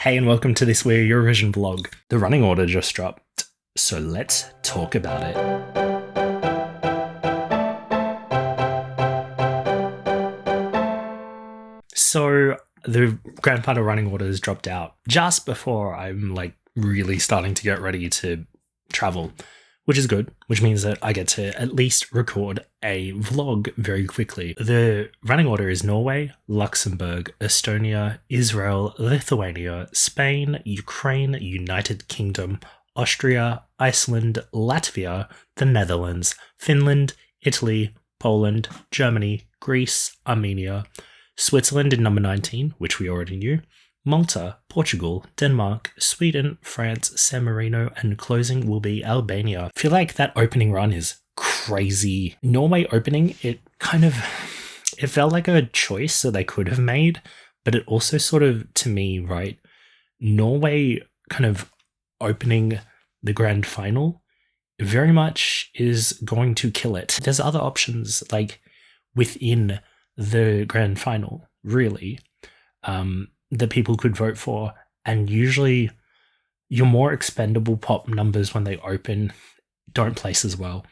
Hey, and welcome to this We're Eurovision vlog. The running order just dropped, so let's talk about it. So the grand final running order has dropped out just before I'm really starting to get ready to travel, which is good, which means that I get to at least record a vlog very quickly. The running order is Norway, Luxembourg, Estonia, Israel, Lithuania, Spain, Ukraine, United Kingdom, Austria, Iceland, Latvia, the Netherlands, Finland, Italy, Poland, Germany, Greece, Armenia, Switzerland in number 19, which we already knew, Malta, Portugal, Denmark, Sweden, France, San Marino, and closing will be Albania. I feel like that opening run is crazy. Norway opening, it felt like a choice that they could have made, but it also sort of, to me, right, Norway kind of opening the grand final very much is going to kill it. There's other options within the grand final, really, that people could vote for, and usually your more expendable pop numbers when they open don't place as well.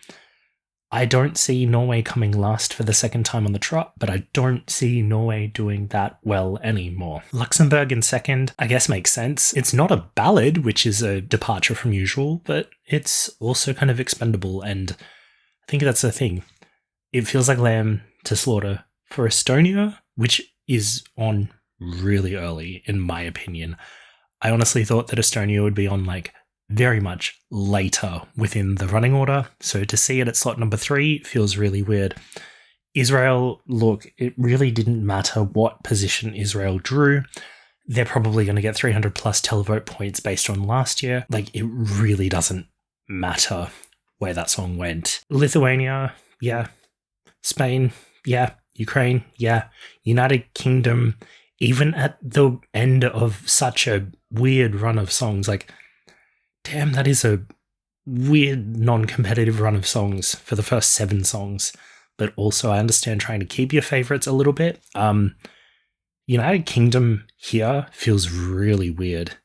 I don't see Norway coming last for the second time on the trot, but I don't see Norway doing that well anymore. Luxembourg in second, I guess, makes sense. It's not a ballad, which is a departure from usual, but it's also kind of expendable, and I think that's the thing. It feels like Lamb to Slaughter. For Estonia, which is on really early, in my opinion, I honestly thought that Estonia would be on very much later within the running order. So to see it at slot number 3 feels really weird. Israel, look, it really didn't matter what position Israel drew. They're probably going to get 300 plus televote points based on last year. It really doesn't matter where that song went. Lithuania, yeah. Spain, yeah. Ukraine, yeah. United Kingdom, even at the end of such a weird run of songs, damn, that is a weird non-competitive run of songs for the first 7 songs. But also I understand trying to keep your favorites a little bit. United Kingdom here feels really weird.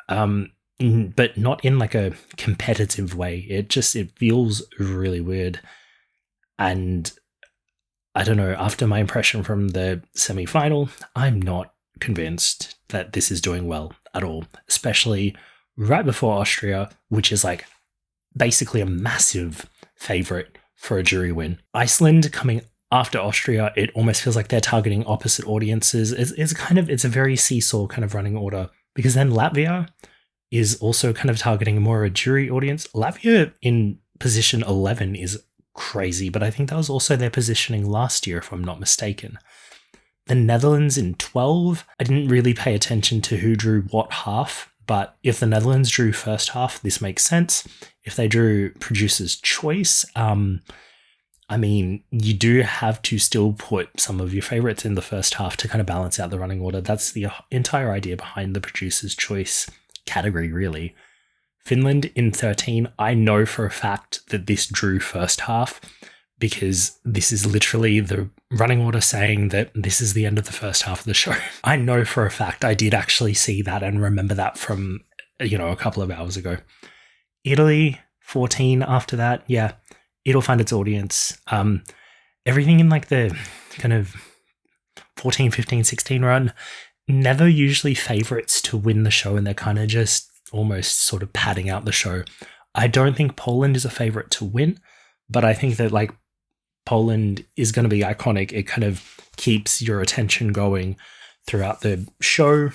But not in a competitive way. It feels really weird. And I don't know, after my impression from the semi-final, I'm not convinced that this is doing well at all, especially right before Austria, which is basically a massive favourite for a jury win. Iceland coming after Austria, it almost feels like they're targeting opposite audiences. It's a very seesaw kind of running order, because then Latvia is also kind of targeting more a jury audience. Latvia in position 11 is crazy, but I think that was also their positioning last year, if I'm not mistaken. The Netherlands in 12, I didn't really pay attention to who drew what half, but if the Netherlands drew first half, this makes sense. If they drew producer's choice, you do have to still put some of your favorites in the first half to kind of balance out the running order. That's the entire idea behind the producer's choice category, really. Finland in 13, I know for a fact that this drew first half, because this is literally the running order saying that this is the end of the first half of the show. I know for a fact, I did actually see that and remember that from, a couple of hours ago. Italy, 14 after that, yeah, it'll find its audience. Everything in the kind of 14, 15, 16 run, never usually favorites to win the show, and they're kind of just almost sort of padding out the show. I don't think Poland is a favorite to win, but I think that Poland is going to be iconic. It kind of keeps your attention going throughout the show.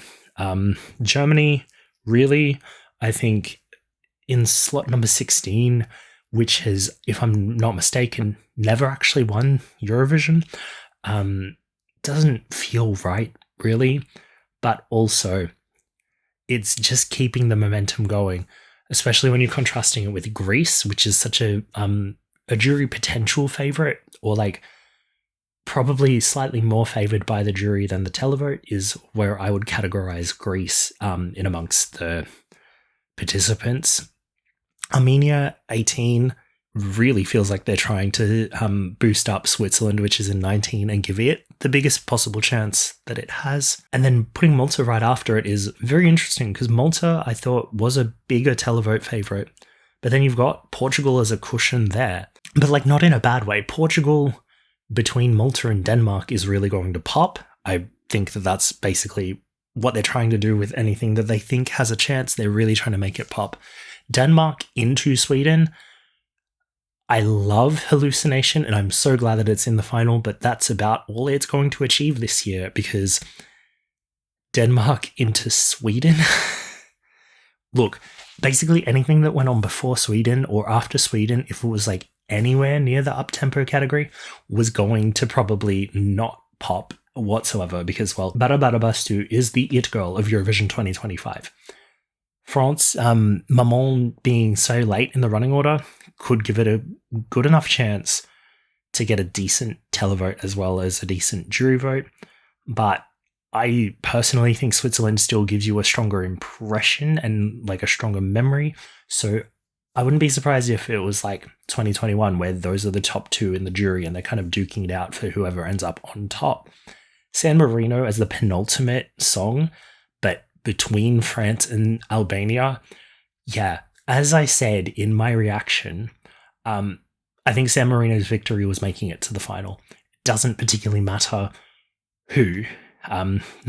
Germany, really, I think in slot number 16, which has, if I'm not mistaken, never actually won Eurovision, doesn't feel right, really, but also it's just keeping the momentum going, especially when you're contrasting it with Greece, which is such a jury potential favorite, or probably slightly more favored by the jury than the televote, is where I would categorize Greece in amongst the participants. Armenia, 18, really feels like they're trying to boost up Switzerland, which is in 19, and give it the biggest possible chance that it has. And then putting Malta right after it is very interesting because Malta, I thought, was a bigger televote favourite. But then you've got Portugal as a cushion there. But like not in a bad way. Portugal between Malta and Denmark is really going to pop. I think that that's basically what they're trying to do with anything that they think has a chance. They're really trying to make it pop. Denmark into Sweden. I love Hallucination and I'm so glad that it's in the final, but that's about all it's going to achieve this year because Denmark into Sweden. Look, basically anything that went on before Sweden or after Sweden, if it was like anywhere near the up-tempo category, was going to probably not pop whatsoever because, well, Barabastu is the it girl of Eurovision 2025. France, Maman being so late in the running order could give it a good enough chance to get a decent televote as well as a decent jury vote. But I personally think Switzerland still gives you a stronger impression and like a stronger memory. So I wouldn't be surprised if it was like 2021 where those are the top two in the jury and they're kind of duking it out for whoever ends up on top. San Marino as the penultimate song, but between France and Albania, yeah, as I said in my reaction, I think San Marino's victory was making it to the final. It doesn't particularly matter who,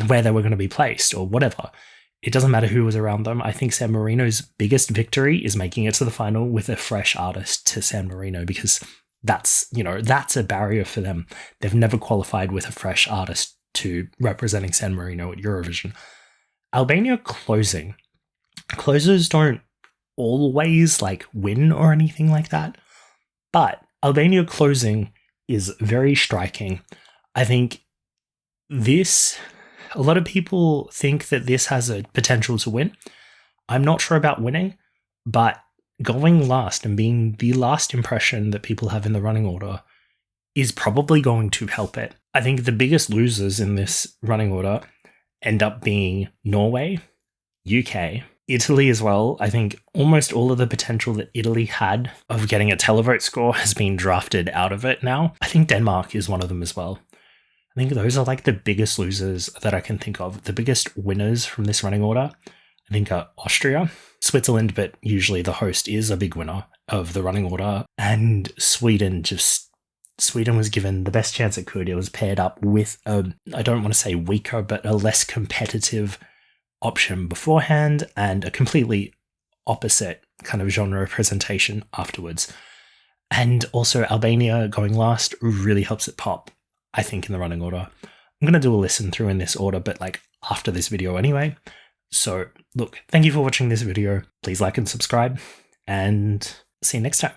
where they were going to be placed or whatever. It doesn't matter who was around them. I think San Marino's biggest victory is making it to the final with a fresh artist to San Marino because that's a barrier for them. They've never qualified with a fresh artist to representing San Marino at Eurovision. Albania closing. Closers don't always like win or anything like that, but Albania closing is very striking. I think a lot of people think that this has a potential to win. I'm not sure about winning, but going last and being the last impression that people have in the running order is probably going to help it. I think the biggest losers in this running order end up being Norway, UK, Italy as well. I think almost all of the potential that Italy had of getting a televote score has been drafted out of it now. I think Denmark is one of them as well. I think those are like the biggest losers that I can think of. The biggest winners from this running order, I think, are Austria, Switzerland, but usually the host is a big winner of the running order, and Sweden was given the best chance it could. It was paired up with I don't want to say weaker, but a less competitive option beforehand and a completely opposite kind of genre presentation afterwards. And also Albania going last really helps it pop, I think, in the running order. I'm going to do a listen through in this order, but like after this video anyway. So look, thank you for watching this video. Please like and subscribe and see you next time.